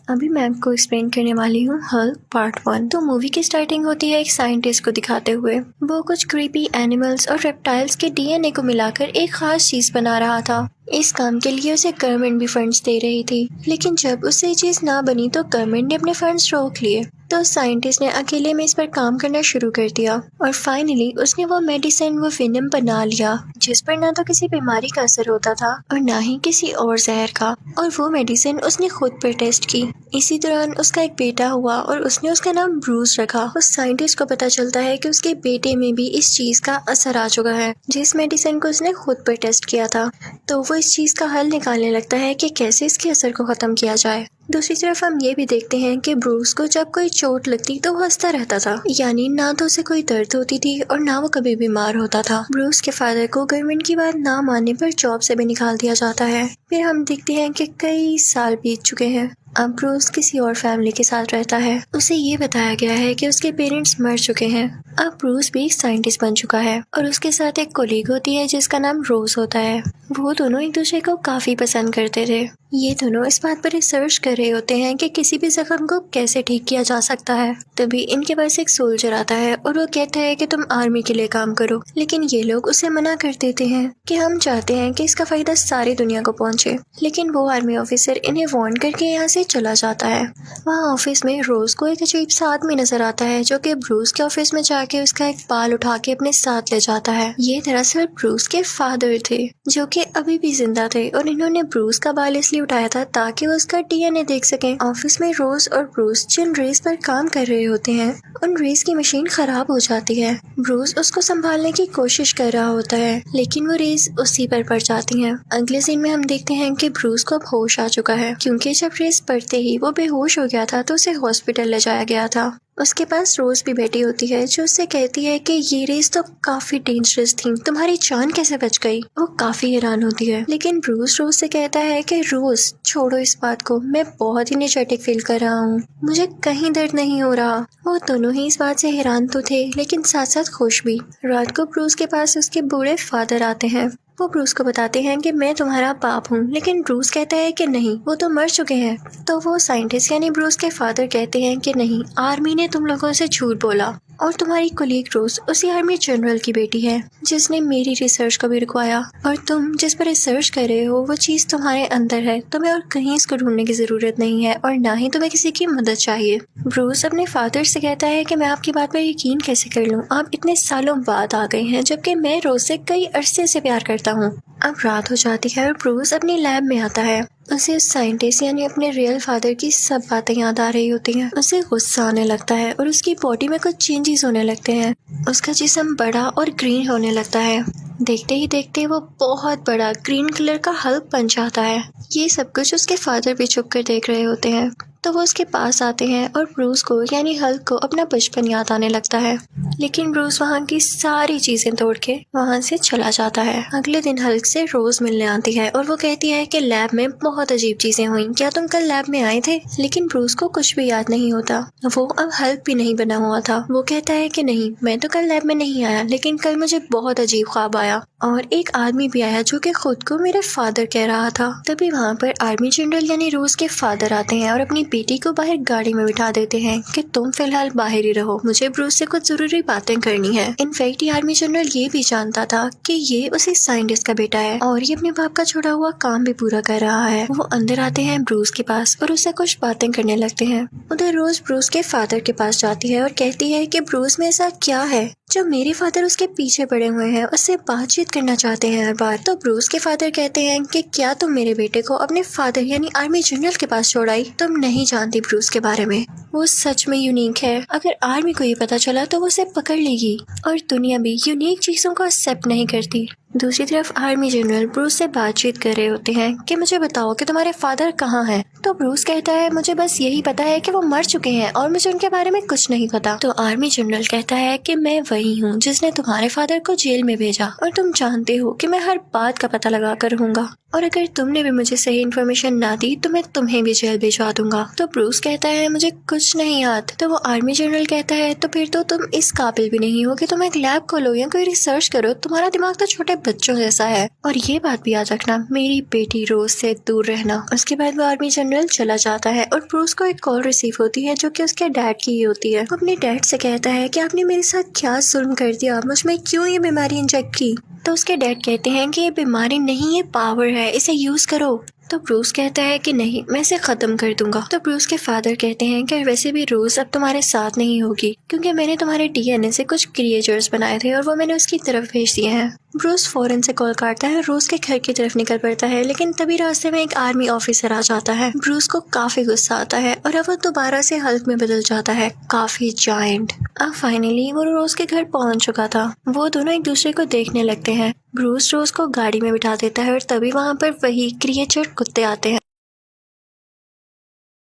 अभी मैं आपको एक्सप्लेन करने वाली हूँ हल्क पार्ट 1। तो मूवी की स्टार्टिंग होती है एक साइंटिस्ट को दिखाते हुए। वो कुछ क्रीपी एनिमल्स और रेप्टाइल्स के डीएनए को मिलाकर एक खास चीज बना रहा था। इस काम के लिए उसे गवर्नमेंट भी फंड्स दे रही थी, लेकिन जब उससे ये चीज ना बनी तो गवर्नमेंट ने अपने फंड्स रोक लिए। तो साइंटिस्ट ने अकेले में इस पर काम करना शुरू कर दिया और फाइनली उसने वो मेडिसिन, वो वेनम बना लिया जिस पर ना तो किसी बीमारी का असर होता था और ना ही किसी और जहर का। और वो मेडिसिन उसने खुद पर टेस्ट की। इसी दौरान उसका एक बेटा हुआ और उसने उसका नाम ब्रूस रखा। उस साइंटिस्ट को पता चलता है कि उसके बेटे में भी इस चीज का असर आ चुका है जिस मेडिसिन को उसने खुद पर टेस्ट किया था। तो वो इस चीज का हल निकालने लगता है कि कैसे इसके असर को खत्म किया जाए। दूसरी तरफ हम ये भी देखते हैं कि ब्रूस को जब कोई चोट लगती तो वो हंसता रहता था, यानी ना तो उसे कोई दर्द होती थी और ना वो कभी बीमार होता था। ब्रूस के फादर को गवर्नमेंट की बात ना मानने पर जॉब से भी निकाल दिया जाता है। फिर हम देखते हैं कि कई साल बीत चुके हैं। अब ब्रूस किसी और फैमिली के साथ रहता है। उसे ये बताया गया है कि उसके पेरेंट्स मर चुके हैं। अब ब्रूस भी एक साइंटिस्ट बन चुका है और उसके साथ एक कोलीग होती है जिसका नाम रोज होता है। वो दोनों एक दूसरे को काफी पसंद करते थे। ये दोनों इस बात पर रिसर्च कर रहे होते हैं कि किसी भी जख्म को कैसे ठीक किया जा सकता है। तभी इनके पास एक सोल्जर आता है और वो कहता है कि तुम आर्मी के लिए काम करो, लेकिन ये लोग उसे मना कर देते हैं कि हम चाहते हैं कि इसका फायदा सारी दुनिया को पहुंचे। लेकिन वो आर्मी ऑफिसर इन्हें वार्न करके यहाँ से चला जाता है। वहाँ ऑफिस में रोज को एक अजीब सा आदमी नजर आता है जो कि ब्रूस के ऑफिस में जाके उसका एक बाल उठा के अपने साथ ले जाता है। ये दरअसल ब्रूस के फादर थे जो कि अभी भी जिंदा थे और इन्होंने ब्रूस का बाल इसलिए उठाया था ताकि वो उसका डीएनए देख सकें। ऑफिस में रोज और ब्रूस जिन रेस पर काम कर रहे होते हैं उन रेस की मशीन खराब हो जाती है। ब्रूस उसको संभालने की कोशिश कर रहा होता है लेकिन वो रेस उसी पर पड़ जाती है। अगले सीन में हम देखते हैं कि ब्रूस को अब होश आ चुका है, क्योंकि जब रेस पड़ते ही वो बेहोश हो गया था तो उसे हॉस्पिटल ले जाया गया था। उसके पास रोज भी बैठी होती है जो उससे कहती है कि ये रेस तो काफी डेंजरस थी, तुम्हारी जान कैसे बच गई। वो काफी हैरान होती है, लेकिन ब्रूस रोज से कहता है कि रोज छोड़ो इस बात को, मैं बहुत ही एनर्जेटिक फील कर रहा हूँ, मुझे कहीं दर्द नहीं हो रहा। वो दोनों ही इस बात से हैरान तो थे लेकिन साथ साथ खुश भी। रात को ब्रूस के पास उसके बूढ़े फादर आते हैं। वो ब्रूस को बताते हैं कि मैं तुम्हारा बाप हूँ, लेकिन ब्रूस कहता है कि नहीं, वो तो मर चुके हैं। तो वो साइंटिस्ट यानी ब्रूस के फादर कहते हैं कि नहीं, आर्मी ने तुम लोगों से झूठ बोला और तुम्हारी कोलीग रोज उसी आर्मी जनरल की बेटी है जिसने मेरी रिसर्च को भी रुकवाया, और तुम जिस पर रिसर्च कर रहे हो वो चीज तुम्हारे अंदर है, तुम्हें और कहीं इसको ढूंढने की जरूरत नहीं है और ना ही तुम्हें किसी की मदद चाहिए। ब्रूस अपने फादर से कहता है कि मैं आपकी बात पर यकीन कैसे कर लूं, आप इतने सालों बाद आ गए हैं जबकि मैं रोज से कई अरसे से प्यार करता हूँ। अब रात हो जाती है और ब्रूस अपनी लैब में आता है। उसे उस साइंटिस्ट यानी अपने रियल फादर की सब बातें याद आ रही होती हैं। उसे गुस्सा आने लगता है और उसकी बॉडी में कुछ चेंजेस होने लगते हैं। उसका जिस्म बड़ा और ग्रीन होने लगता है। देखते ही देखते वो बहुत बड़ा ग्रीन कलर का हल्क बन जाता है। ये सब कुछ उसके फादर भी छुप कर देख रहे होते हैं। तो वो उसके पास आते हैं और ब्रूस को यानी हल्क को अपना बचपन याद आने लगता है, लेकिन ब्रूस वहाँ की सारी चीजें तोड़ के वहाँ से चला जाता है। अगले दिन हल्क से रोज मिलने आती है और वो कहती है कि लैब में बहुत अजीब चीजें हुई, क्या तुम कल लैब में आए थे? लेकिन ब्रूस को कुछ भी याद नहीं होता। वो अब हल्क भी नहीं बना हुआ था। वो कहता है कि नहीं, मैं तो कल लैब में नहीं आया, लेकिन कल मुझे बहुत अजीब ख्वाब आया और एक आदमी भी आया जो कि खुद को मेरे फादर कह रहा था। तभी वहाँ पर आर्मी जनरल यानी रोज के फादर आते हैं और अपनी बेटी को बाहर गाड़ी में बिठा देते हैं कि तुम फिलहाल बाहर ही रहो, मुझे ब्रूस से कुछ जरूरी बातें करनी है। इनफैक्ट आर्मी जनरल ये भी जानता था कि ये उसी साइंटिस्ट का बेटा है और ये अपने बाप का छोड़ा हुआ काम भी पूरा कर रहा है। वो अंदर आते हैं ब्रूस के पास और उससे कुछ बातें करने लगते हैं। उधर रोज ब्रूस के फादर के पास जाती है और कहती है कि ब्रूस में ऐसा क्या है जो मेरे फादर उसके पीछे पड़े हुए हैं, उससे बातचीत करना चाहते हैं हर बार। तो ब्रूस के फादर कहते हैं कि क्या तुम मेरे बेटे को अपने फादर यानी आर्मी जनरल के पास छोड़ाई? तुम नहीं जानती ब्रूस के बारे में, वो सच में यूनिक है। अगर आर्मी को ये पता चला तो वो उसे पकड़ लेगी और दुनिया भी यूनिक चीजों को एक्सेप्ट नहीं करती। दूसरी तरफ आर्मी जनरल ब्रूस से बातचीत कर रहे होते हैं कि मुझे बताओ कि तुम्हारे फादर कहाँ हैं। तो ब्रूस कहता है मुझे बस यही पता है कि वो मर चुके हैं और मुझे उनके बारे में कुछ नहीं पता। तो आर्मी जनरल कहता है कि मैं वही हूँ जिसने तुम्हारे फादर को जेल में भेजा और तुम जानते हो कि मैं हर बात का पता लगा कर रहूंगा और अगर तुमने भी मुझे सही इन्फॉर्मेशन ना दी तो मैं तुम्हें भी जेल भिजवा दूंगा। तो ब्रूस कहता है मुझे कुछ नहीं याद। तो वो आर्मी जनरल कहता है तो फिर तो तुम इस काबिल भी नहीं हो कि तुम एक लैब खोलो या कोई रिसर्च करो, तुम्हारा दिमाग तो छोटे बच्चों जैसा है, और ये बात भी याद रखना, मेरी बेटी रोज से दूर रहना। उसके बाद वो आर्मी जनरल चला जाता है और ब्रूस को एक कॉल रिसीव होती है जो कि उसके डैड की ही होती है। वो अपने डैड से कहता है कि आपने मेरे साथ क्या जुल्म कर दिया, मुझ में क्यों ये बीमारी इंजेक्ट की। तो उसके डैड कहते हैं कि ये बीमारी नहीं, ये पावर है, इसे यूज करो। तो ब्रूस कहता है कि नहीं, मैं इसे खत्म कर दूंगा। तो ब्रूस के फादर कहते हैं कि वैसे भी रोज अब तुम्हारे साथ नहीं होगी, क्योंकि मैंने तुम्हारे डीएनए से कुछ क्रिएचर्स बनाए थे और वो मैंने उसकी तरफ भेज दिए हैं। ब्रूस फौरन से कॉल काटता है, रोज के घर की तरफ निकल पड़ता है, लेकिन तभी रास्ते में एक आर्मी ऑफिसर आ जाता है। ब्रूस को काफी गुस्सा आता है और अब वो दोबारा से हल्क में बदल जाता है, काफी जायंट। अब फाइनली वो रोज के घर पहुंच चुका था। वो दोनों एक दूसरे को देखने लगते हैं। ब्रूस रोज को गाड़ी में बिठा देता है और तभी वहाँ पर वही क्रिएचर कुत्ते आते हैं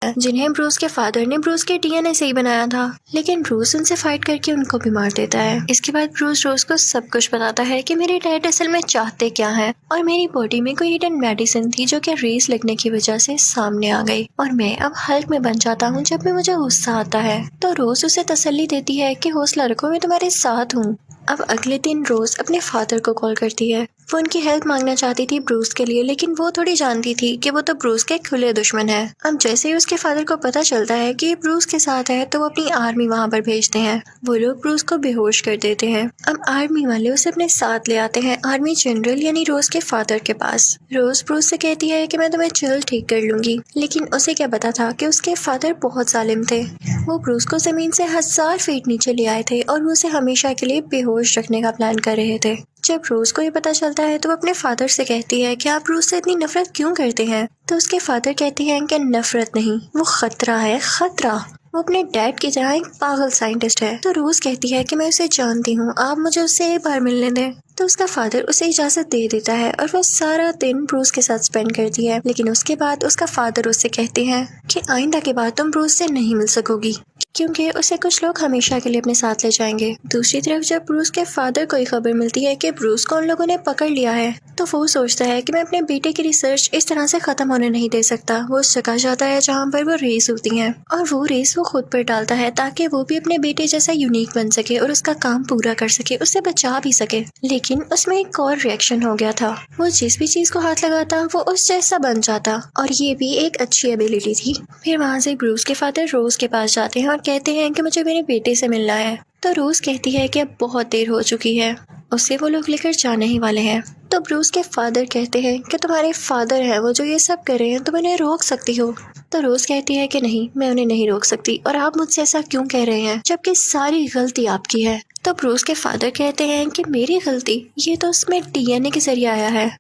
जिन्हें ब्रूस के फादर ने ब्रूस के डीएनए से ही बनाया था, लेकिन ब्रूस उनसे फाइट करके उनको भी मार देता है। इसके बाद ब्रूस रोज को सब कुछ बताता है कि मेरे डैड असल में चाहते क्या है, और मेरी बॉडी में कोई हिडन मेडिसिन थी जो कि रेस लगने की वजह से सामने आ गई, और मैं अब हल्क में बन जाता हूँ जब भी मुझे गुस्सा आता है। तो रोज उसे तसल्ली देती है कि हौसला रखो, मैं तुम्हारे साथ हूँ। अब अगले दिन रोज अपने फादर को कॉल करती है। वो उनकी हेल्प मांगना चाहती थी ब्रूस के लिए, लेकिन वो थोड़ी जानती थी कि वो तो ब्रूस के खुले दुश्मन है। अब जैसे ही उसके फादर को पता चलता है कि ब्रूस के साथ है, तो वो अपनी आर्मी वहाँ पर भेजते हैं। वो लोग ब्रूस को बेहोश कर देते हैं। अब आर्मी वाले उसे अपने साथ ले आते हैं आर्मी जनरल यानी रोज के फादर के पास। रोज ब्रूस से कहती है कि मैं तुम्हें जल्द ठीक कर लूंगी, लेकिन उसे क्या पता था कि उसके फादर बहुत जालिम थे। वो ब्रूस को जमीन से 1000 फीट नीचे ले आए थे और वो उसे हमेशा के लिए बेहोश रखने का प्लान कर रहे थे। जब रोज को ये पता चलता है तो वो अपने फादर से कहती है कि आप रोज से इतनी नफरत क्यों करते हैं। तो उसके फादर कहते हैं कि नफरत नहीं, वो खतरा है, खतरा। वो अपने डैड की तरह एक पागल साइंटिस्ट है। तो रोज कहती है कि मैं उसे जानती हूँ, आप मुझे उससे एक बार मिलने दें। तो उसका फादर उसे इजाजत दे देता है और वो सारा दिन ब्रूस के साथ स्पेंड करती है। लेकिन उसके बाद उसका फादर उससे कहते हैं कि आइंदा के बाद तुम ब्रूस से नहीं मिल सकोगी, क्योंकि उसे कुछ लोग हमेशा के लिए अपने साथ ले जाएंगे। दूसरी तरफ जब ब्रूस के फादर को खबर मिलती है कि ब्रूस को उन लोगों ने पकड़ लिया है, तो वो सोचता है कि मैं अपने बेटे की रिसर्च इस तरह से खत्म होने नहीं दे सकता। वो उस जगह जाता है जहाँ पर वो रेस होती है, और वो रेस वो खुद पर डालता है ताकि वो भी अपने बेटे जैसा यूनिक बन सके और उसका काम पूरा कर सके, उससे बचा भी सके। लेकिन उसमें एक और रिएक्शन हो गया था। वो जिस भी चीज को हाथ लगाता वो उस जैसा बन जाता, और ये भी एक अच्छी एबिलिटी थी। फिर वहाँ से ब्रूस के फादर रोज के पास जाते हैं और कहते हैं कि मुझे मेरे बेटे से मिलना है। तो रोज कहती है कि अब बहुत देर हो चुकी है, उसे वो लोग लेकर जाने ही वाले हैं। तो ब्रूस के फादर कहते हैं कि तुम्हारे फादर हैं वो जो ये सब कर रहे हैं, तुम इन्हें रोक सकती हो। तो रोज कहती है कि नहीं, मैं उन्हें नहीं रोक सकती, और आप मुझसे ऐसा क्यों कह रहे हैं जबकि सारी गलती आपकी है। तो ब्रूस के फादर कहते हैं कि मेरी गलती, ये तो उसमें डीएनए के जरिए आया है,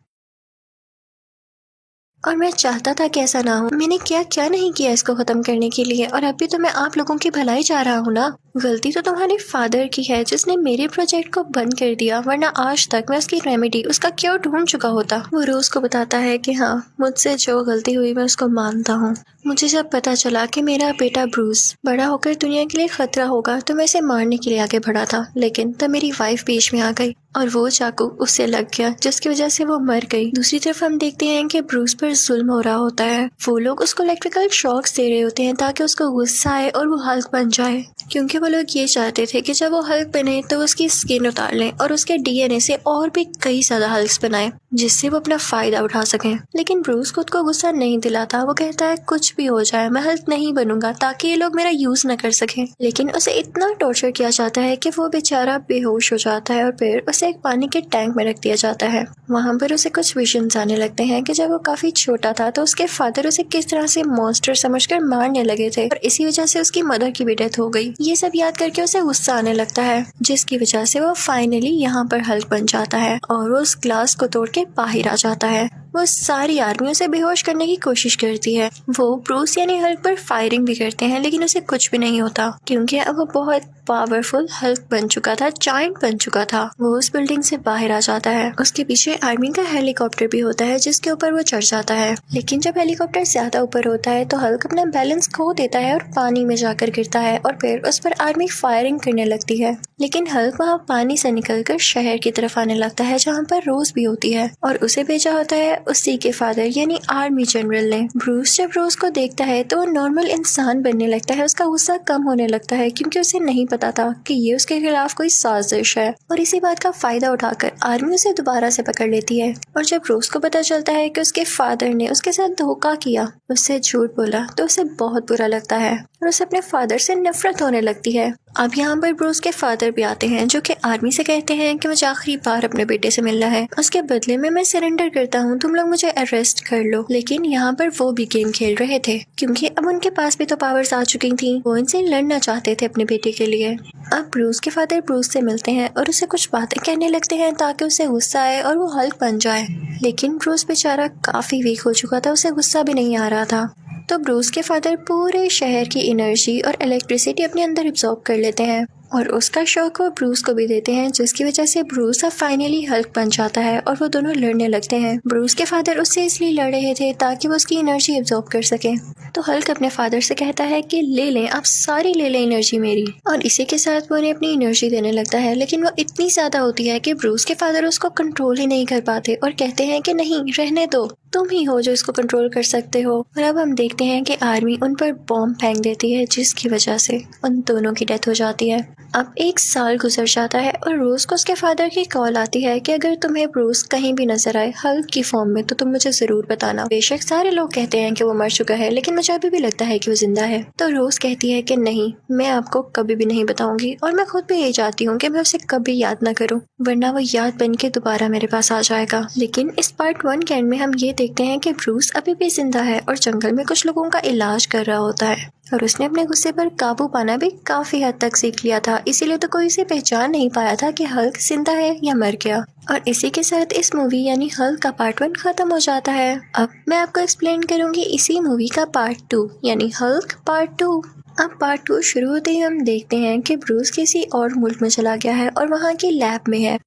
और मैं चाहता था कि ऐसा ना हो। मैंने क्या क्या नहीं किया इसको खत्म करने के लिए, और अभी तो मैं आप लोगों की भलाई चाह रहा हूँ ना। गलती तो तुम्हारे फादर की है जिसने मेरे प्रोजेक्ट को बंद कर दिया, वरना आज तक मैं उसकी रेमेडी, उसका क्योर ढूंढ चुका होता। वो रोज को बताता है कि हाँ, मुझसे जो गलती हुई मैं उसको मानता हूँ। मुझे जब पता चला कि मेरा बेटा ब्रूस बड़ा होकर दुनिया के लिए खतरा होगा, तो मैं इसे मारने के लिए आगे बढ़ा था, लेकिन तब मेरी वाइफ बीच में आ गई और वो चाकू उससे लग गया, जिसकी वजह से वो मर गई। दूसरी तरफ हम देखते हैं कि ब्रूस पर जुल्म हो रहा होता है। वो लोग उसको इलेक्ट्रिकल शॉक्स दे रहे होते हैं ताकि उसको गुस्सा आए और वो हल्क बन जाए, क्योंकि वो लोग ये चाहते थे कि जब वो हल्क बने तो उसकी स्किन उतार लें और उसके डीएनए से और भी कई ज्यादा हल्क्स बनाए, जिससे वो अपना फायदा उठा सकें। लेकिन ब्रूस खुद को गुस्सा नहीं दिलाता। वो कहता है कुछ भी हो जाए मैं हल्क नहीं बनूंगा ताकि ये लोग मेरा यूज न कर सकें। लेकिन उसे इतना टॉर्चर किया जाता है कि वो बेचारा बेहोश हो जाता है और फिर उसे एक पानी के टैंक में रख दिया जाता है। वहाँ पर उसे कुछ विजन्स आने लगते हैं कि जब वो काफी छोटा था तो उसके फादर उसे किस तरह से मॉन्स्टर समझकर मारने लगे थे, और इसी वजह से उसकी मदर की भी डेथ हो गई। ये सब याद करके उसे गुस्सा आने लगता है, जिसकी वजह से वो फाइनली यहाँ पर हल्क बन जाता है और वो उस ग्लास को तोड़ के बाहर आ जाता है। वो सारी आर्मी उसे बेहोश करने की कोशिश करती है। वो ब्रूस यानी हल्क पर फायरिंग भी करते हैं, लेकिन उसे कुछ भी नहीं होता, क्योंकि अब वो बहुत पावरफुल हल्क बन चुका था, जायंट बन चुका था। वो उस बिल्डिंग से बाहर आ जाता है। उसके पीछे आर्मी का हेलीकॉप्टर भी होता है जिसके ऊपर वो चढ़ जाता है, लेकिन जब हेलीकॉप्टर ज्यादा ऊपर होता है तो हल्क अपना बैलेंस खो देता है और पानी में जाकर गिरता है, और फिर उस पर आर्मी फायरिंग करने लगती है। लेकिन हल्क वहाँ पानी से निकलकर शहर की तरफ आने लगता है जहाँ पर रोज भी होती है और उसे भेजा होता है उसी के फादर यानी आर्मी जनरल ने। ब्रूस जब रोज को देखता है तो वो नॉर्मल इंसान बनने लगता है, उसका गुस्सा कम होने लगता है क्योंकि उसे नहीं पता था कि ये उसके खिलाफ कोई साजिश है और इसी बात का फायदा उठाकर आर्मी उसे दोबारा से पकड़ लेती है। और जब रोज को पता चलता है कि उसके फादर ने उसके साथ धोखा किया, उससे झूठ बोला, तो उसे बहुत बुरा लगता है और उसे अपने फादर से नफरत होने लगती है। अब यहाँ पर ब्रूस के फादर भी आते हैं जो कि आर्मी से कहते हैं कि मुझे आखिरी बार अपने बेटे से मिलना है, उसके बदले में मैं सरेंडर करता हूँ, तुम लोग मुझे अरेस्ट कर लो। लेकिन यहाँ पर वो भी गेम खेल रहे थे क्योंकि अब उनके पास भी तो पावर्स आ चुकी थी, वो इनसे लड़ना चाहते थे अपने बेटे के लिए। अब ब्रूस के फादर ब्रूस से मिलते हैं और उसे कुछ बातें कहने लगते हैं ताकि उसे गुस्सा आए और वो हल्क बन जाए। लेकिन ब्रूस बेचारा काफी वीक हो चुका था, उसे गुस्सा भी नहीं आ रहा था। तो ब्रूस के फादर पूरे शहर की एनर्जी और इलेक्ट्रिसिटी अपने अंदर एब्जॉर्ब कर लेते हैं और उसका शौक वो ब्रूस को भी देते हैं, जिसकी वजह से ब्रूस अब फाइनली हल्क बन जाता है और वो दोनों लड़ने लगते हैं। ब्रूस के फादर उससे इसलिए लड़ रहे थे ताकि वो उसकी एनर्जी एब्जॉर्ब कर सके। तो हल्क अपने फादर से कहता है कि ले लें, आप सारी ले लें एनर्जी मेरी, और इसी के साथ वो उन्हें अपनी एनर्जी देने लगता है। लेकिन वो इतनी ज्यादा होती है कि ब्रूस के फादर उसको कंट्रोल ही नहीं कर पाते और कहते हैं कि नहीं, रहने दो, तुम ही हो जो इसको कंट्रोल कर सकते हो। और अब हम देखते हैं कि आर्मी उन पर बॉम्ब फेंक देती है जिसकी वजह से उन दोनों की डेथ हो जाती है। अब 1 साल गुजर जाता है और रोज को उसके फादर की कॉल आती है कि अगर तुम्हें ब्रूस कहीं भी नजर आए हल्क की फॉर्म में तो तुम मुझे जरूर बताना। बेशक सारे लोग कहते हैं कि वो मर चुका है, लेकिन मुझे अभी भी लगता है कि वो जिंदा है। तो रोज कहती है कि नहीं, मैं आपको कभी भी नहीं बताऊंगी और मैं खुद भी यही चाहती हूँ कि मैं उसे कभी याद ना करूँ, वरना वो याद बन के दोबारा मेरे पास आ जाएगा। लेकिन इस पार्ट 1 के एंड में हम ये देखते हैं कि ब्रूस अभी भी जिंदा है और जंगल में कुछ लोगों का इलाज कर रहा होता है और उसने अपने गुस्से पर काबू पाना भी काफी हद तक सीख लिया था, इसीलिए तो कोई इसे पहचान नहीं पाया था कि हल्क जिंदा है या मर गया। और इसी के साथ इस मूवी यानी हल्क का पार्ट 1 खत्म हो जाता है। अब मैं आपको एक्सप्लेन करूंगी इसी मूवी का पार्ट 2 यानी हल्क पार्ट 2। अब पार्ट 2 शुरू होते ही हम देखते हैं कि ब्रूस किसी और मुल्क में चला गया है और वहाँ की लैब में है,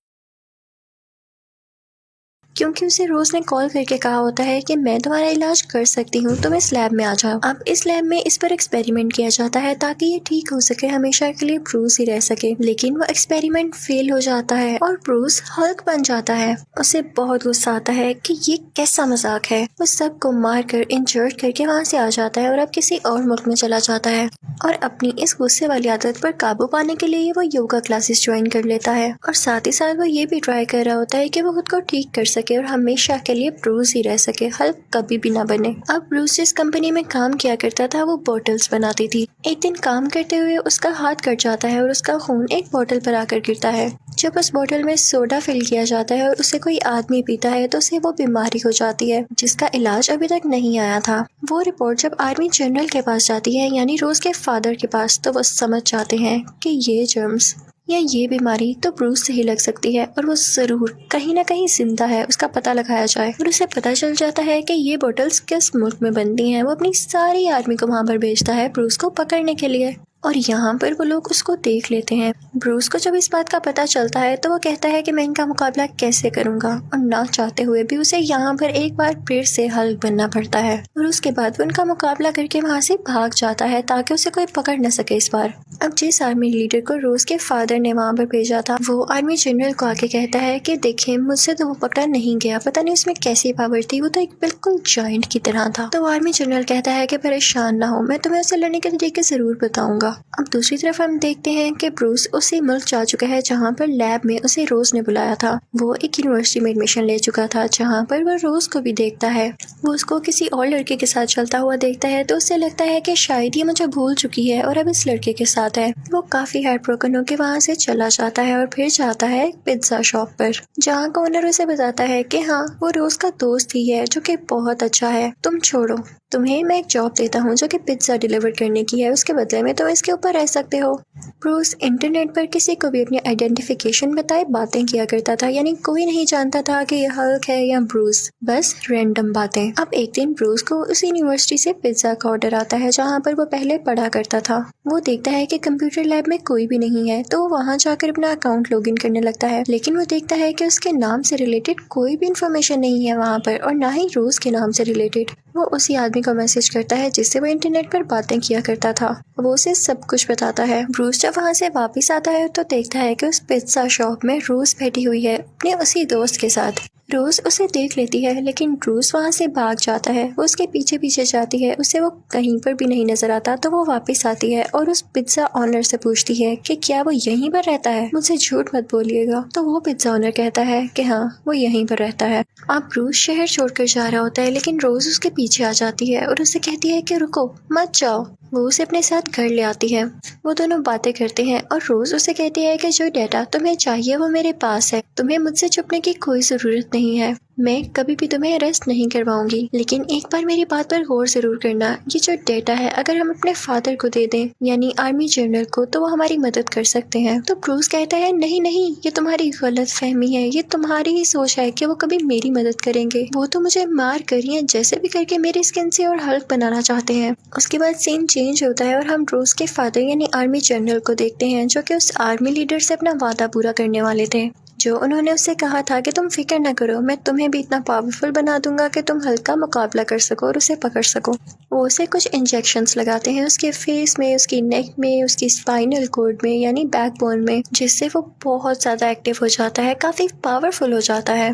क्योंकि उसे रोज ने कॉल करके कहा होता है कि मैं तुम्हारा इलाज कर सकती हूँ, तुम इस लैब में आ जाओ। अब इस लैब में इस पर एक्सपेरिमेंट किया जाता है ताकि ये ठीक हो सके, हमेशा के लिए ब्रूस ही रह सके। लेकिन वो एक्सपेरिमेंट फेल हो जाता है और ब्रूस हल्क बन जाता है। उसे बहुत गुस्सा आता है कि ये कैसा मजाक है। वो सबको मार कर इंजर्ड करके वहाँ से आ जाता है और अब किसी और मुल्क में चला जाता है और अपनी इस गुस्से वाली आदत पर काबू पाने के लिए वो योगा क्लासेस ज्वाइन कर लेता है और साथ ही साथ वो ये भी ट्राई कर रहा होता है कि वो खुद को ठीक कर सके और हमेशा के लिए ब्रूस ही रह सके, हल्क कभी भी ना बने। अब ब्रूस जिस कंपनी में काम किया करता था वो बॉटल्स बनाती थी। एक दिन काम करते हुए उसका हाथ कट जाता है और उसका खून एक बोतल पर आकर गिरता है। जब उस बोतल में सोडा फिल किया जाता है और उसे कोई आदमी पीता है तो उसे वो बीमारी हो जाती है जिसका इलाज अभी तक नहीं आया था। वो रिपोर्ट जब आर्मी जनरल के पास जाती है यानी रोज के फादर के पास, तो वो समझ जाते हैं कि ये जर्म्स या ये बीमारी तो ब्रूस से ही लग सकती है और वो जरूर कहीं ना कहीं जिंदा है, उसका पता लगाया जाए। और उसे पता चल जाता है कि ये बोतल्स किस मुल्क में बनती हैं। वो अपनी सारी आर्मी को वहाँ पर भेजता है ब्रूस को पकड़ने के लिए और यहाँ पर वो लोग उसको देख लेते हैं। ब्रूस को जब इस बात का पता चलता है तो वो कहता है कि मैं इनका मुकाबला कैसे करूंगा और ना चाहते हुए भी उसे यहाँ पर एक बार फिर से हल्क बनना पड़ता है और उसके बाद वो उनका मुकाबला करके वहाँ से भाग जाता है ताकि उसे कोई पकड़ न सके इस बार। अब जिस आर्मी लीडर को रोज के फादर ने वहाँ पर भेजा था वो आर्मी जनरल को आके कहता है कि देखिए, मुझसे तो वो पकड़ा नहीं गया, पता नहीं उसमें कैसी पावर थी, वो तो एक बिल्कुल जायंट की तरह था। तो आर्मी जनरल कहता है कि परेशान ना हो, मैं तुम्हें उससे लड़ने के तरीके जरूर बताऊंगा। अब दूसरी तरफ हम देखते हैं कि ब्रूस उसी मुल्क जा चुका है जहाँ पर लैब में उसे रोज ने बुलाया था। वो एक यूनिवर्सिटी में एडमिशन ले चुका था जहाँ पर वो रोज को भी देखता है। वो उसको किसी और लड़के के साथ चलता हुआ देखता है तो उसे लगता है कि शायद ये मुझे भूल चुकी है और अब इस लड़के के साथ है। वो काफी हार्ट ब्रोकन होकर वहाँ से चला जाता है और फिर जाता है एक पिज्जा शॉप पर, जहाँ का ओनर उसे बताता है कि हाँ, वो रोज का दोस्त ही है जो कि बहुत अच्छा है, तुम छोड़ो, तुम्हें मैं एक जॉब देता हूँ जो कि पिज्जा डिलीवर करने की है, उसके बदले में तुम इसके ऊपर रह सकते हो। ब्रूस इंटरनेट पर किसी को भी अपनी आइडेंटिफिकेशन बताए बातें किया करता था, यानी कोई नहीं जानता था कि ये हल्क है या ब्रूस, बस रैंडम बातें। अब एक दिन ब्रूस को उस यूनिवर्सिटी से पिज्जा का ऑर्डर आता है जहाँ पर वो पहले पढ़ा करता था। वो देखता है कि कंप्यूटर लैब में कोई भी नहीं है तो वो वहाँ जाकर अपना अकाउंट लॉगिन करने लगता है, लेकिन वो देखता है कि उसके नाम से रिलेटेड कोई भी इंफॉर्मेशन नहीं है वहाँ पर और ना ही रोज के नाम से रिलेटेड। वो उसी आदमी को मैसेज करता है जिससे वो इंटरनेट पर बातें किया करता था। वो उसे सब कुछ बताता है। ब्रूस जब वहाँ से वापस आता है तो देखता है कि उस पिज्जा शॉप में रोज बैठी हुई है अपने उसी दोस्त के साथ। रोज उसे देख लेती है लेकिन ब्रूस वहाँ से भाग जाता है। वो उसके पीछे पीछे जाती है, उसे वो कहीं पर भी नहीं नजर आता। तो वो वापस आती है और उस पिज्जा ऑनर से पूछती है कि क्या वो यहीं पर रहता है, मुझसे झूठ मत बोलिएगा। तो वो पिज्जा ऑनर कहता है कि हाँ वो यहीं पर रहता है। अब ब्रूस शहर छोड़कर जा रहा होता है लेकिन रोज उसके पीछे आ जाती है और उसे कहती है कि रुको मत जाओ। वो उसे अपने साथ घर ले आती है। वो दोनों बातें करते हैं और रोज उसे कहती है कि जो डेटा तुम्हें चाहिए वो मेरे पास है, तुम्हें मुझसे छुपने की कोई जरूरत नहीं है, मैं कभी भी तुम्हें अरेस्ट नहीं करवाऊंगी। लेकिन एक बार मेरी बात पर गौर जरूर करना, ये जो डेटा है अगर हम अपने फादर को दे दें यानी आर्मी जनरल को तो वो हमारी मदद कर सकते हैं। तो ब्रूस कहता है नहीं नहीं, ये तुम्हारी गलत फहमी है, ये तुम्हारी ही सोच है कि वो कभी मेरी मदद करेंगे। वो तो मुझे मार कर या जैसे भी करके मेरी स्किन से और हल्क बनाना चाहते हैं। उसके बाद सीन चेंज होता है और हम ब्रूस के फादर यानी आर्मी जनरल को देखते हैं जो कि उस आर्मी लीडर से अपना वादा पूरा करने वाले थे, जो उन्होंने उससे कहा था कि तुम फिक्र न करो, मैं तुम्हें भी इतना पावरफुल बना दूंगा कि तुम हल्का मुकाबला कर सको और उसे पकड़ सको। वो उसे कुछ इंजेक्शंस लगाते हैं उसके फेस में, उसकी नेक में, उसकी स्पाइनल कॉर्ड में यानी बैकबोन में, जिससे वो बहुत ज़्यादा एक्टिव हो जाता है, काफ़ी पावरफुल हो जाता है।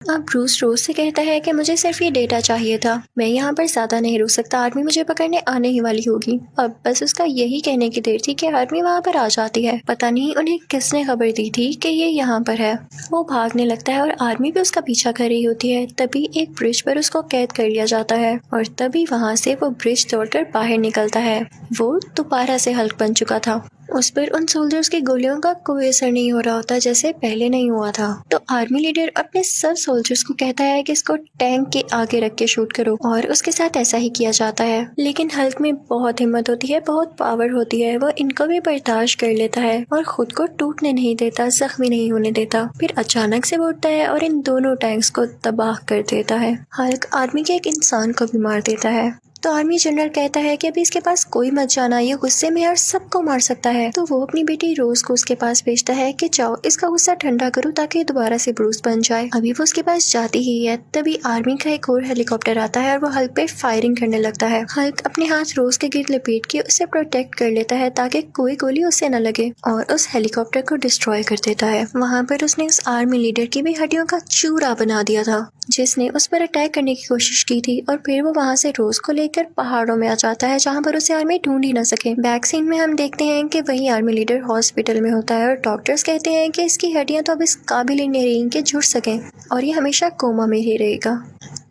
अब ब्रूस रोज से कहता है कि मुझे सिर्फ ये डेटा चाहिए था, मैं यहाँ पर ज्यादा नहीं रुक सकता, आर्मी मुझे पकड़ने आने ही वाली होगी। अब बस उसका यही कहने की देर थी कि आर्मी वहाँ पर आ जाती है। पता नहीं उन्हें किसने खबर दी थी कि ये यहाँ पर है। वो भागने लगता है और आर्मी भी उसका पीछा कर रही होती है। तभी एक ब्रिज पर उसको कैद कर लिया जाता है और तभी वहाँ से वो ब्रिज तोड़कर बाहर निकलता है। वो दोबारा से हल्क बन चुका था। उस पर उन सोल्जर्स की गोलियों का कोई असर नहीं हो रहा होता जैसे पहले नहीं हुआ था। तो आर्मी लीडर अपने सब सोल्जर्स को कहता है कि इसको टैंक के आगे रख के शूट करो और उसके साथ ऐसा ही किया जाता है। लेकिन हल्क में बहुत हिम्मत होती है, बहुत पावर होती है, वो इनको भी बर्दाश्त कर लेता है और खुद को टूटने नहीं देता, जख्मी नहीं होने देता। फिर अचानक से वो उठता है और इन दोनों टैंक्स को तबाह कर देता है। हल्क आर्मी के एक इंसान को भी मार देता है। तो आर्मी जनरल कहता है कि अभी इसके पास कोई मत जाना, ये गुस्से में और सबको मार सकता है। तो वो अपनी बेटी रोज को उसके पास भेजता है कि जाओ इसका गुस्सा ठंडा करो ताकि दोबारा से ब्रूस बन जाए। अभी वो उसके पास जाती ही है तभी आर्मी का एक और हेलीकॉप्टर आता है और वो हल्क पे फायरिंग करने लगता है। हल्क अपने हाथ रोज के गिर्द लपेट के उसे प्रोटेक्ट कर लेता है ताकि कोई गोली उसे न लगे और उस हेलीकॉप्टर को डिस्ट्रॉय कर देता है। वहाँ पर उसने उस आर्मी लीडर की भी हड्डियों का चूरा बना दिया था जिसने उस पर अटैक करने की कोशिश की थी। और फिर वो वहाँ से रोज को लेकर पहाड़ों में आ जाता है जहाँ पर उसे आर्मी ढूंढ ही न सके। बैक सीन में हम देखते हैं कि वही आर्मी लीडर हॉस्पिटल में होता है और डॉक्टर्स कहते हैं कि इसकी हड्डियां तो अब इस काबिल ही नहीं रही कि जुड़ सकें और ये हमेशा कोमा में ही रहेगा।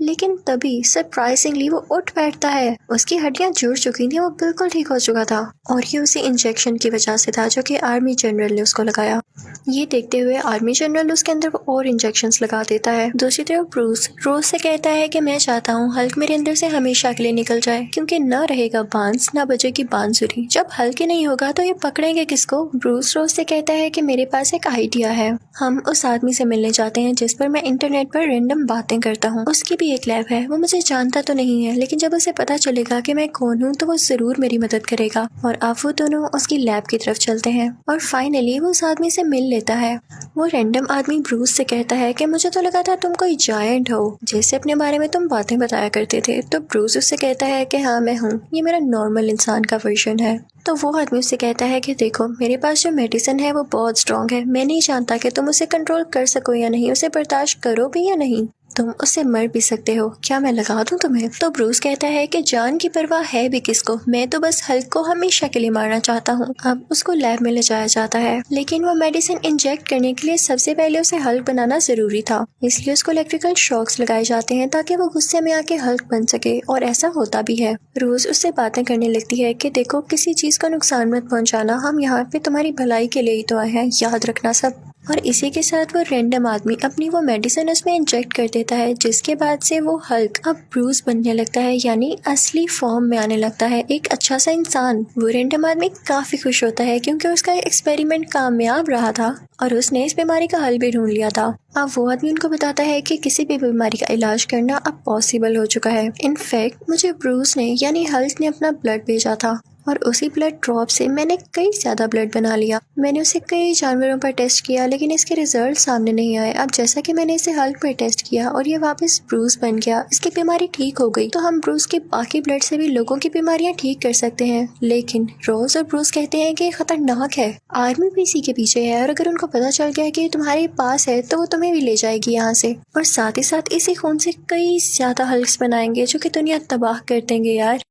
लेकिन तभी सरप्राइजिंगली वो उठ बैठता है, उसकी हड्डियां जुड़ चुकी थी, वो बिल्कुल ठीक हो चुका था और ये उसी इंजेक्शन की वजह से था जो कि आर्मी जनरल ने उसको लगाया। ये देखते हुए आर्मी जनरल उसके अंदर और इंजेक्शंस लगा देता है। दूसरी तरफ ब्रूस रोज से कहता है कि मैं चाहता हूँ हल्क मेरे अंदर से हमेशा के लिए निकल जाए क्योंकि न रहेगा बांस न बजेगी बांसुरी। जब हल्क ही नहीं होगा तो ये पकड़ेंगे किसको। ब्रूस रोज से कहता है कि मेरे पास एक आइडिया है, हम उस आदमी से मिलने जाते हैं जिस पर मैं इंटरनेट पर रैंडम बातें करता हूँ। उसकी भी एक लैब है, वो मुझे जानता तो नहीं है लेकिन जब उसे पता चलेगा कि मैं कौन हूँ तो वो जरूर मेरी मदद करेगा। और अब वो दोनों उसकी लैब की तरफ चलते हैं और फाइनली वो उस आदमी से मिल लेता है। वो रैंडम आदमी ब्रूस से कहता है कि मुझे तो लगा था तुम कोई जायंट हो जैसे अपने बारे में तुम बातें बताया करते थे। तो ब्रूस उससे कहता है कि हाँ मैं हूँ, ये मेरा नॉर्मल इंसान का वर्जन है। तो वो आदमी उससे कहता है कि देखो मेरे पास जो मेडिसिन है वो बहुत स्ट्रॉन्ग है, मैं नहीं जानता कि तुम उसे कंट्रोल कर सको या नहीं, उसे बर्दाश्त करो भी या नहीं, तुम उससे मर भी सकते हो, क्या मैं लगा दूं तुम्हें। तो ब्रूस कहता है कि जान की परवाह है भी किसको, मैं तो बस हल्क को हमेशा के लिए मारना चाहता हूँ। अब उसको लैब में ले जाया जाता है लेकिन वो मेडिसिन इंजेक्ट करने के लिए सबसे पहले उसे हल्क बनाना जरूरी था, इसलिए उसको इलेक्ट्रिकल शॉक्स लगाए जाते हैं ताकि वो गुस्से में आके हल्क बन सके और ऐसा होता भी है। रोज उससे बातें करने लगती है कि देखो किसी चीज को नुकसान मत पहुंचाना, हम यहाँ पे तुम्हारी भलाई के लिए ही तो आए हैं, याद रखना सब। और इसी के साथ वो रैंडम आदमी अपनी वो मेडिसिन उसमें इंजेक्ट कर देता है जिसके बाद से वो हल्क अब ब्रूस बनने लगता है यानी असली फॉर्म में आने लगता है, एक अच्छा सा इंसान। वो रैंडम आदमी काफी खुश होता है क्योंकि उसका एक्सपेरिमेंट कामयाब रहा था और उसने इस बीमारी का हल भी ढूंढ लिया था। अब वो आदमी उनको बताता है कि किसी भी बीमारी का इलाज करना अब पॉसिबल हो चुका है। इनफैक्ट मुझे ब्रूस ने यानी हल्क ने अपना ब्लड भेजा था और उसी ब्लड ड्रॉप से मैंने कई ज्यादा ब्लड बना लिया। मैंने उसे कई जानवरों पर टेस्ट किया लेकिन इसके रिजल्ट सामने नहीं आए। अब जैसा कि मैंने इसे हल्क पर टेस्ट किया और ये वापस ब्रूस बन गया, इसकी बीमारी ठीक हो गई, तो हम ब्रूस के बाकी ब्लड से भी लोगों की बीमारियां ठीक कर सकते हैं। लेकिन रोज और ब्रूस कहते हैं कि ये खतरनाक है, आर्मी भी इसी के पीछे है और अगर उनको पता चल गया कि तुम्हारे पास है तो वो तुम्हें भी ले जाएगी यहाँ से, और साथ ही साथ इसी खून से कई ज्यादा हल्क्स बनाएंगे जो कि दुनिया तबाह कर देंगे यार।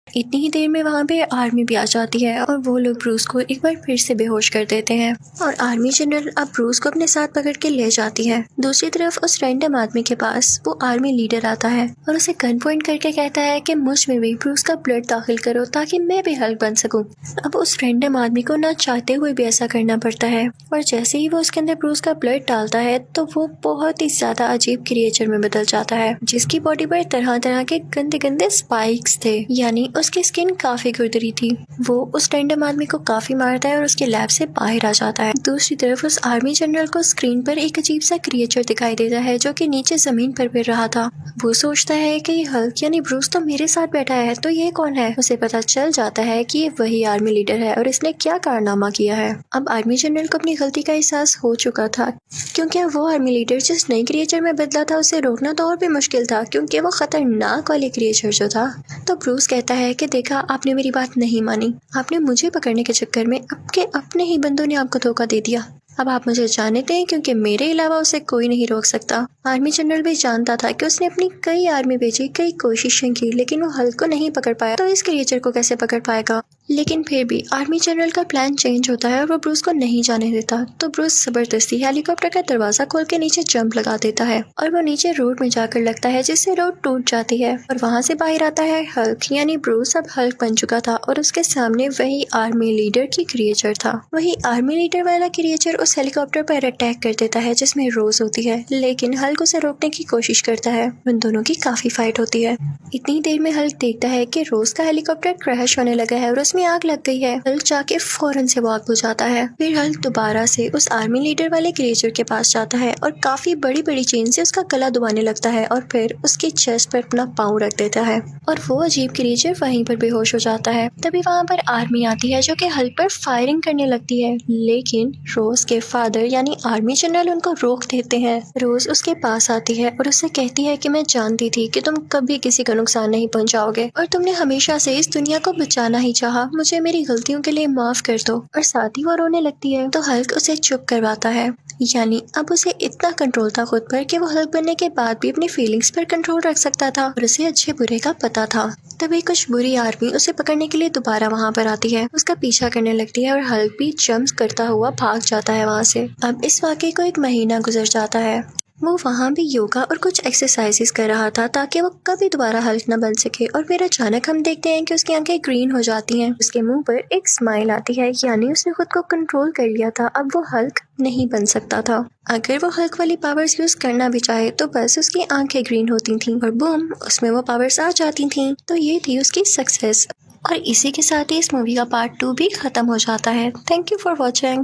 इतनी ही देर में वहाँ पे आर्मी भी आ जाती है और वो लोग ब्रूस को एक बार फिर से बेहोश कर देते हैं और आर्मी जनरल अब ब्रूस को अपने साथ पकड़ के ले जाती है। दूसरी तरफ उस रैंडम आदमी के पास वो आर्मी लीडर आता है और उसे गन पॉइंट करके कहता है कि मुझ में भी ब्रूस का ब्लड दाखिल करो ताकि मैं भी हल्क बन सकूं। अब उस रैंडम आदमी को ना चाहते हुए भी ऐसा करना पड़ता है और जैसे ही वो उसके अंदर ब्रूस का ब्लड डालता है तो वो बहुत ही ज्यादा अजीब क्रिएचर में बदल जाता है जिसकी बॉडी पर तरह तरह के गंदे गंदे स्पाइक्स थे, यानी उसकी स्किन काफी खुरदरी थी। वो उस रैंडम आदमी को काफी मारता है और उसके लैब से बाहर आ जाता है। दूसरी तरफ उस आर्मी जनरल को स्क्रीन पर एक अजीब सा क्रिएचर दिखाई देता है जो कि नीचे जमीन पर फिर रहा था। वो सोचता है कि ये हल्क यानी ब्रूस तो मेरे साथ बैठा है, तो ये कौन है। उसे पता चल जाता है कि ये वही आर्मी लीडर है और इसने क्या कारनामा किया है। अब आर्मी जनरल को अपनी गलती का एहसास हो चुका था क्योंकि वो आर्मी लीडर जिस नई क्रिएचर में बदला था उसे रोकना तो और भी मुश्किल था क्योंकि वो खतरनाक वाली क्रिएचर जो था। तो ब्रूस कहता है कि देखा, आपने मेरी बात नहीं मानी, आपने मुझे पकड़ने के चक्कर में आपके अपने ही बंदों ने आपको धोखा दे दिया। अब आप मुझे जाने दें क्योंकि मेरे अलावा उसे कोई नहीं रोक सकता। आर्मी जनरल भी जानता था कि उसने अपनी कई आर्मी भेजी, कई कोशिशें की, लेकिन वो हल्क को नहीं पकड़ पाया, तो इस क्रिएचर को कैसे पकड़ पाएगा। लेकिन फिर भी आर्मी जनरल का प्लान चेंज होता है और वो ब्रूस को नहीं जाने देता। तो ब्रूस जबरदस्ती हेलीकॉप्टर का दरवाजा खोल के नीचे जंप लगा देता है और वो नीचे रोड में जाकर लगता है जिससे रोड टूट जाती है और वहाँ से बाहर आता है हल्क, यानी ब्रूस अब हल्क बन चुका था और उसके सामने वही आर्मी लीडर की क्रिएचर था। वही आर्मी लीडर वाला क्रिएचर उस हेलीकॉप्टर पर अटैक कर देता है जिसमें रोज होती है, लेकिन हल्क उसे रोकने की कोशिश करता है। उन दोनों की काफी फाइट होती है। इतनी देर में हल्क देखता है कि रोज का हेलीकॉप्टर क्रैश होने लगा है और उसमें आग लग गई है। हल्क जाके फौरन से वो आग बुझाता है। फिर हल्क दोबारा से उस आर्मी लीडर वाले क्रिएचर के पास जाता है और काफी बड़ी बड़ी चेन से उसका गला दबाने लगता है और फिर उसकी चेस्ट पर अपना पाँव रख देता है और वो अजीब क्रिएचर वहीं पर बेहोश हो जाता है। तभी वहाँ पर आर्मी आती है जो कि हल्क पर फायरिंग करने लगती है, लेकिन रोज के फादर यानी आर्मी जनरल उनको रोक देते हैं। रोज उसके पास आती है और उससे कहती है कि मैं जानती थी कि तुम कभी किसी का नुकसान नहीं पहुंचाओगे और तुमने हमेशा से इस दुनिया को बचाना ही चाहा, मुझे मेरी गलतियों के लिए माफ कर दो। और साथ ही वो रोने लगती है तो हल्क उसे चुप करवाता है, यानी अब उसे इतना कंट्रोल था खुद पर कि वो हल्क बनने के बाद भी अपनी फीलिंग्स पर कंट्रोल रख सकता था और उसे अच्छे बुरे का पता था। तभी कुछ बुरी आर्मी उसे पकड़ने के लिए दोबारा वहाँ पर आती है, उसका पीछा करने लगती है और हल्क भी जंप करता हुआ भाग जाता है वहाँ से। अब इस वाक़ये को 1 महीना गुजर जाता है। वो वहाँ भी योगा और कुछ एक्सरसाइजेस कर रहा था ताकि वो कभी दोबारा हल्क न बन सके और फिर अचानक हम देखते हैं कि उसकी आंखें ग्रीन हो जाती हैं। उसके मुंह पर एक स्माइल आती है, यानी उसने खुद को कंट्रोल कर लिया था। अब वो हल्क नहीं बन सकता था। अगर वो हल्क वाली पावर्स यूज करना भी चाहे तो बस उसकी आंखें ग्रीन होती थीं और बूम, उसमें वो पावर्स आ जाती थीं। तो ये थी उसकी सक्सेस। और इसी के साथ ही इस मूवी का पार्ट 2 भी खत्म हो जाता है। Thank you for watching.